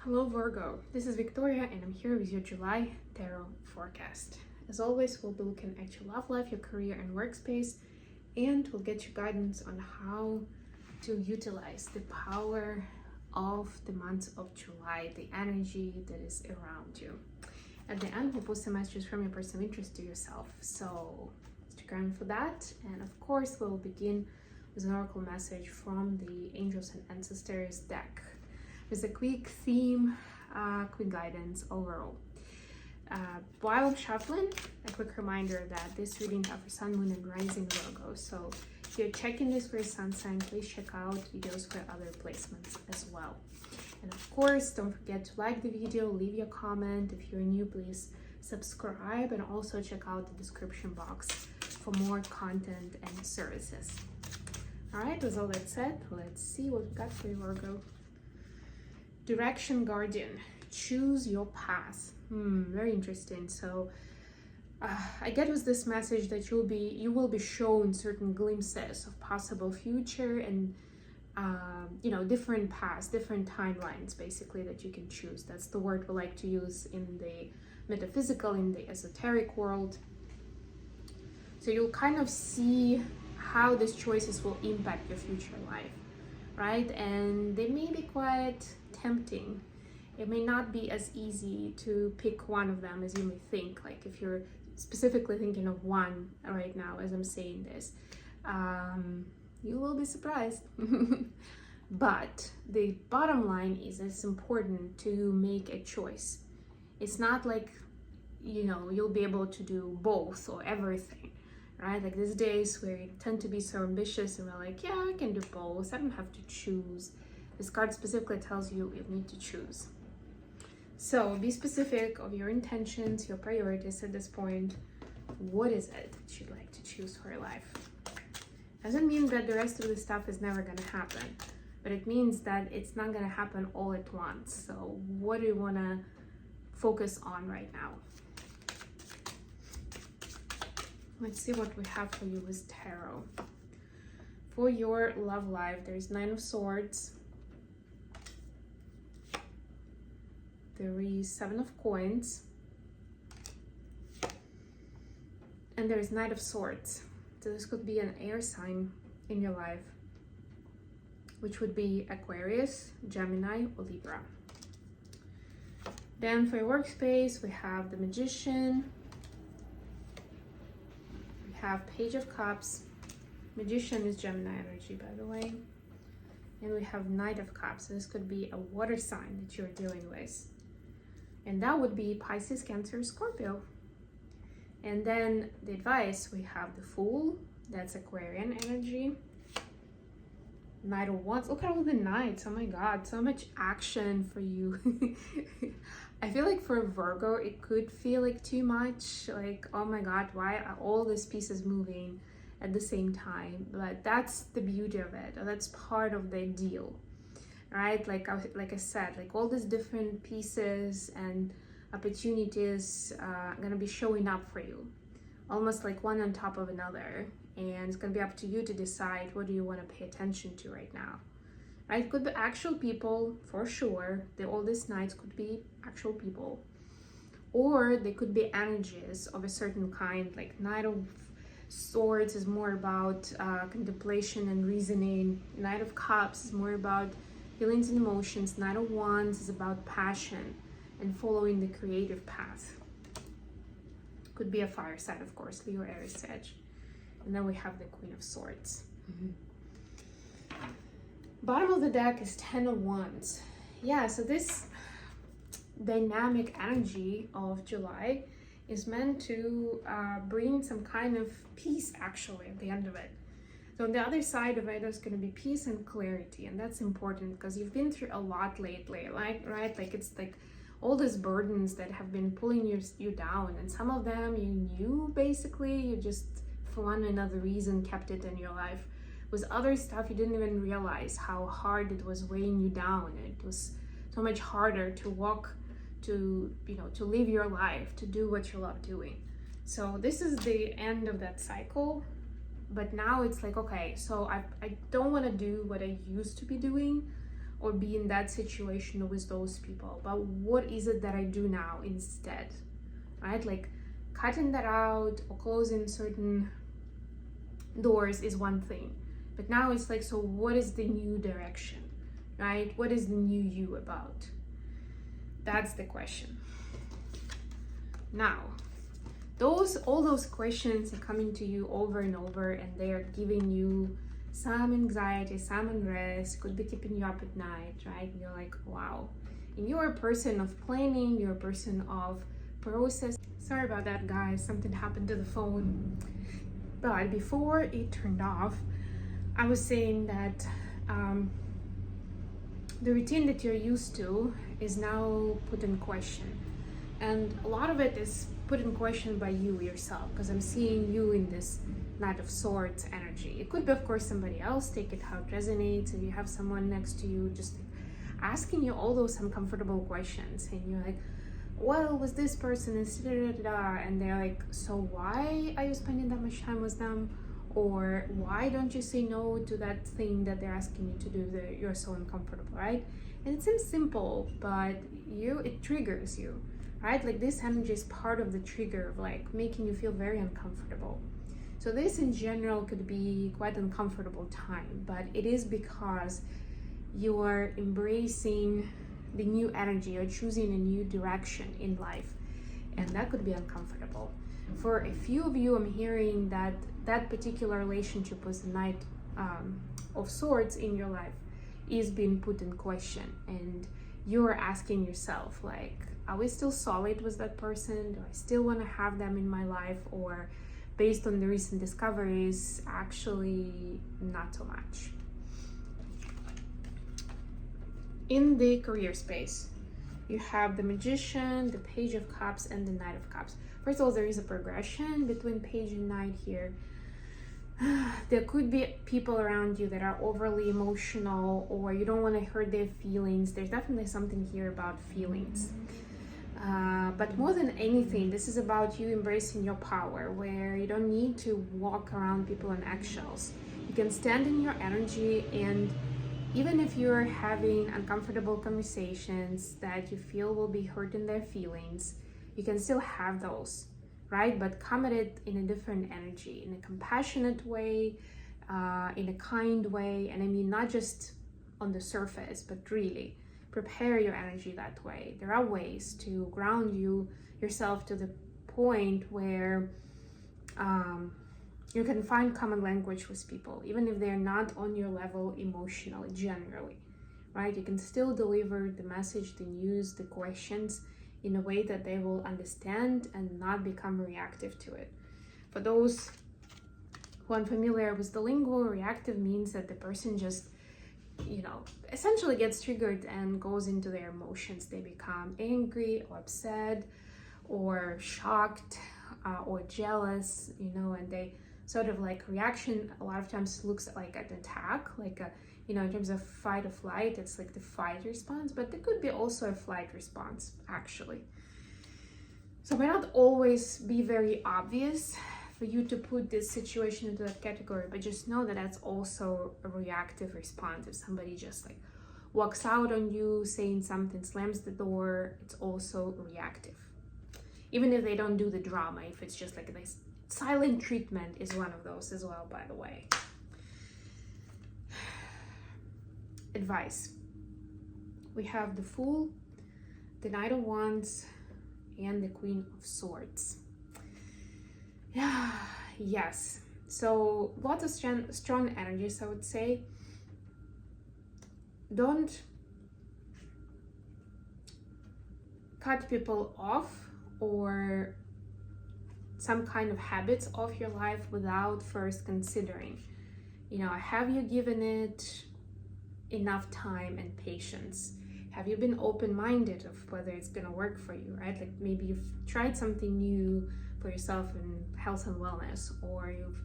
Hello Virgo, this is Victoria and I'm here with your July tarot forecast. As always, we'll be looking at your love life, your career and workspace, and we'll get you guidance on how to utilize the power of the month of July, the energy that is around you. At the end, we'll post some messages from your person of interest to yourself, so stick around for that. And of course, we'll begin with an oracle message from the Angels and Ancestors deck. There's a quick theme, quick guidance overall. While I'm shuffling, a quick reminder that this reading is for Sun, Moon, and Rising Virgo. So if you're checking this for your sun sign, please check out videos for other placements as well. And of course, don't forget to like the video, leave your comment. If you're new, please subscribe, and also check out the description box for more content and services. All right, with all that said, let's see what we got for you, Virgo. Direction Guardian, choose your path. Very interesting. So I get with this message that you will be shown certain glimpses of possible future and different paths, different timelines, basically, that you can choose. That's the word we like to use in the metaphysical, in the esoteric world. So you'll kind of see how these choices will impact your future life, right? And they may be quite tempting. It may not be as easy to pick one of them as you may think. Like if you're specifically thinking of one right now as I'm saying this, you will be surprised. But the bottom line is it's important to make a choice. It's not like, you'll be able to do both or everything, right? Like these days we tend to be so ambitious and we're like, yeah, I can do both. I don't have to choose. This card specifically tells you need to choose. So be specific of your intentions, your priorities at this point. What is it that you'd like to choose for your life? Doesn't mean that the rest of the stuff is never going to happen, but it means that it's not going to happen all at once. So what do you want to focus on right now? Let's see what we have for you with tarot. For your love life, there's Nine of Swords. There is Seven of Coins. And there's Knight of Swords. So this could be an air sign in your life, which would be Aquarius, Gemini, or Libra. Then for your workspace, we have the Magician. We have Page of Cups. Magician is Gemini energy, by the way. And we have Knight of Cups. So this could be a water sign that you're dealing with. And that would be Pisces, Cancer, Scorpio. And then the advice, we have the Fool. That's Aquarian energy. Knight of Wands. Look at all the knights. Oh my God, so much action for you. I feel like for Virgo, it could feel like too much. Like, oh my God, why are all these pieces moving at the same time? But that's the beauty of it. That's part of the deal, right? Like I said, like all these different pieces and opportunities are gonna be showing up for you, almost like one on top of another. And it's gonna be up to you to decide what do you want to pay attention to right now, right? It could be actual people for sure. All these knights could be actual people, or they could be energies of a certain kind. Like Knight of Swords is more about contemplation and reasoning. Knight of Cups is more about feelings and emotions. Knight of Wands is about passion and following the creative path. Could be a fire sign, of course, Leo, Aries, Sag. And then we have the Queen of Swords. Bottom of the deck is Ten of Wands. Yeah, so this dynamic energy of July is meant to bring some kind of peace, actually, at the end of it. So on the other side of it, there's going to be peace and clarity, and that's important because you've been through a lot lately, right? Like it's like all these burdens that have been pulling you down, and some of them you knew, basically, you just for one or another reason kept it in your life. With other stuff, you didn't even realize how hard it was weighing you down. It was so much harder to walk, to live your life, to do what you love doing. So this is the end of that cycle. But now it's like, okay, so I don't want to do what I used to be doing, or be in that situation with those people, but what is it that I do now instead, right? Like cutting that out or closing certain doors is one thing, but now it's like, so what is the new direction, right? What is the new you about? That's the question. Now, all those questions are coming to you over and over, and they are giving you some anxiety, some unrest, could be keeping you up at night, right? And you're like, wow. And you're a person of planning, you're a person of process. Sorry about that, guys, something happened to the phone. But before it turned off, I was saying that the routine that you're used to is now put in question. And a lot of it is put in question by you yourself, because I'm seeing you in this Knight of Swords energy. It could be, of course, somebody else. Take it how it resonates. If you have someone next to you just asking you all those uncomfortable questions, and you're like, well, with this person, and they're like, so why are you spending that much time with them? Or why don't you say no to that thing that they're asking you to do that you're so uncomfortable, right? And it seems simple, but it triggers you, right? Like this energy is part of the trigger of like making you feel very uncomfortable. So this in general could be quite an uncomfortable time, but it is because you are embracing the new energy or choosing a new direction in life, and that could be uncomfortable. For a few of you, I'm hearing that that particular relationship with the Knight of Swords in your life is being put in question, and you're asking yourself, like, are we still solid with that person? Do I still want to have them in my life? Or based on the recent discoveries, actually not so much. In the career space, you have the Magician, the Page of Cups, and the Knight of Cups. First of all, there is a progression between Page and Knight here. There could be people around you that are overly emotional, or you don't want to hurt their feelings. There's definitely something here about feelings. But more than anything, this is about you embracing your power, where you don't need to walk around people on eggshells. You can stand in your energy, and even if you're having uncomfortable conversations that you feel will be hurting their feelings, you can still have those, right? But come at it in a different energy, in a compassionate way, in a kind way. And I mean, not just on the surface, but really prepare your energy that way. There are ways to ground yourself to the point where you can find common language with people, even if they're not on your level emotionally, generally, right? You can still deliver the message, the news, the questions in a way that they will understand and not become reactive to it. For those who are unfamiliar with the lingo, reactive means that the person just, essentially gets triggered and goes into their emotions. They become angry or upset or shocked or jealous, and they sort of like reaction a lot of times looks like an attack, like in terms of fight or flight, it's like the fight response, but there could be also a flight response actually. So it may not always be very obvious for you to put this situation into that category, but just know that that's also a reactive response. If somebody just like walks out on you saying something, slams the door, it's also reactive. Even if they don't do the drama, if it's just like this silent treatment is one of those as well, by the way. Advice. We have the Fool, the Knight of Wands, and the Queen of Swords. Yes, so lots of strong energies, I would say. Don't cut people off or some kind of habits of your life without first considering, have you given it enough time and patience? Have you been open-minded of whether it's gonna work for you, right? Like maybe you've tried something new for yourself in health and wellness, or you've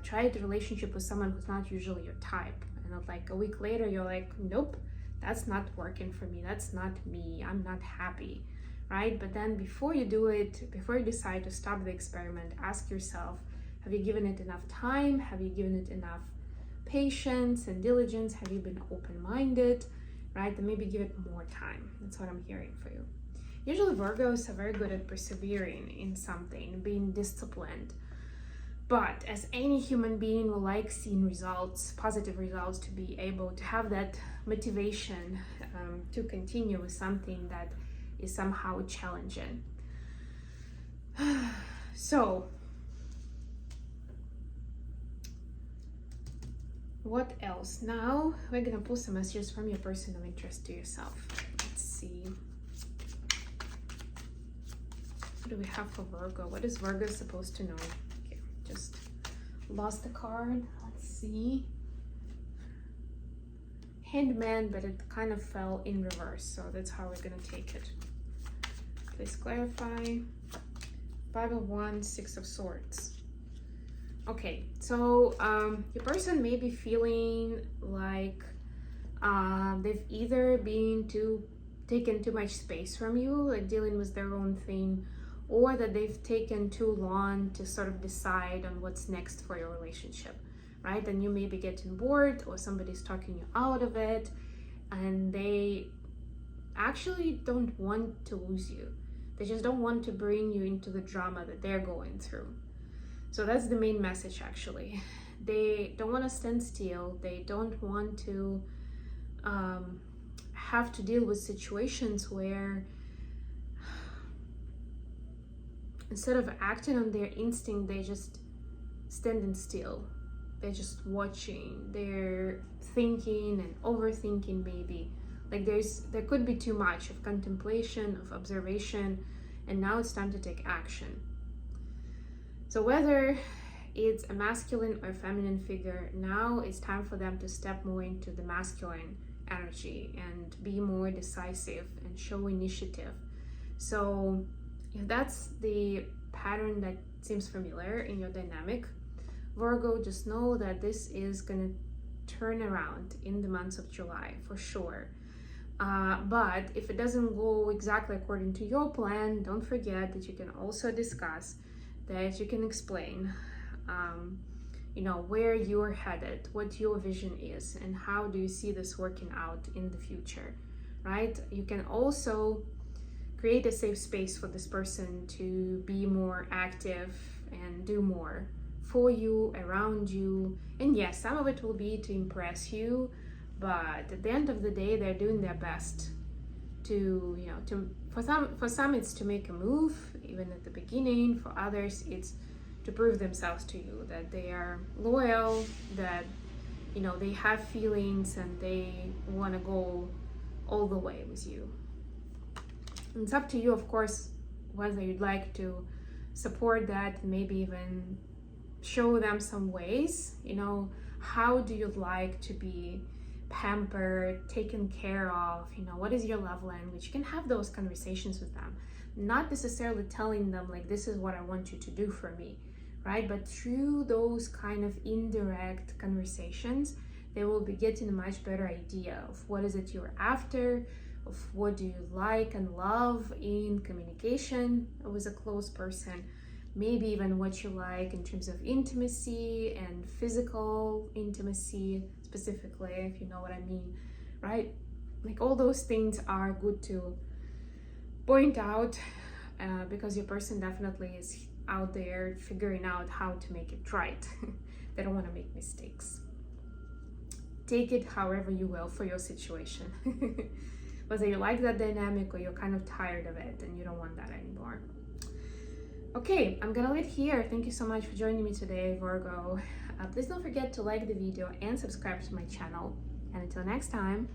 tried a relationship with someone who's not usually your type, and like a week later you're like, nope, that's not working for me, that's not me, I'm not happy, right? But then before you do it, before you decide to stop the experiment, ask yourself, have you given it enough time? Have you given it enough patience and diligence? Have you been open-minded? right? And maybe give it more time. That's what I'm hearing for you. Usually Virgos are very good at persevering in something, being disciplined. But as any human being will like seeing results, positive results, to be able to have that motivation to continue with something that is somehow challenging. So, what else? Now we're gonna pull some messages from your person of interest to yourself. Let's see. What do we have for Virgo? What is Virgo supposed to know? Okay, just lost the card. Let's see. Hangman, but it kind of fell in reverse, so that's how we're gonna take it. Please clarify. 5 of Wands, 6 of Swords. Okay, so your person may be feeling like they've either been taken too much space from you, like dealing with their own thing, or that they've taken too long to sort of decide on what's next for your relationship, right? And you may be getting bored, or somebody's talking you out of it, and they actually don't want to lose you. They just don't want to bring you into the drama that they're going through. So that's the main message, actually. They don't want to stand still. They don't want to have to deal with situations where instead of acting on their instinct, they just standing still. They're just watching. They're thinking and overthinking, maybe. Like there could be too much of contemplation, of observation, and now it's time to take action. So whether it's a masculine or feminine figure, now it's time for them to step more into the masculine energy and be more decisive and show initiative. So if that's the pattern that seems familiar in your dynamic, Virgo, just know that this is gonna turn around in the months of July for sure. But if it doesn't go exactly according to your plan, don't forget that you can also discuss, that you can explain, where you're headed, what your vision is, and how do you see this working out in the future, right? You can also create a safe space for this person to be more active and do more for you, around you. And yes, some of it will be to impress you, but at the end of the day, they're doing their best to for some it's to make a move, even at the beginning. For others, it's to prove themselves to you, that they are loyal, that they have feelings, and they want to go all the way with you. And it's up to you, of course, whether you'd like to support that, maybe even show them some ways. How do you like to be pampered, taken care of? What is your love language? You can have those conversations with them, not necessarily telling them like, this is what I want you to do for me, right? But through those kind of indirect conversations, they will be getting a much better idea of what is it you're after, of what do you like and love in communication with a close person, maybe even what you like in terms of intimacy and physical intimacy specifically, if you know what I mean, right? Like all those things are good to point out because your person definitely is out there figuring out how to make it right. They don't want to make mistakes. Take it however you will for your situation. Whether you like that dynamic or you're kind of tired of it and you don't want that anymore. Okay, I'm gonna leave here. Thank you so much for joining me today, Virgo. Please don't forget to like the video and subscribe to my channel. And until next time,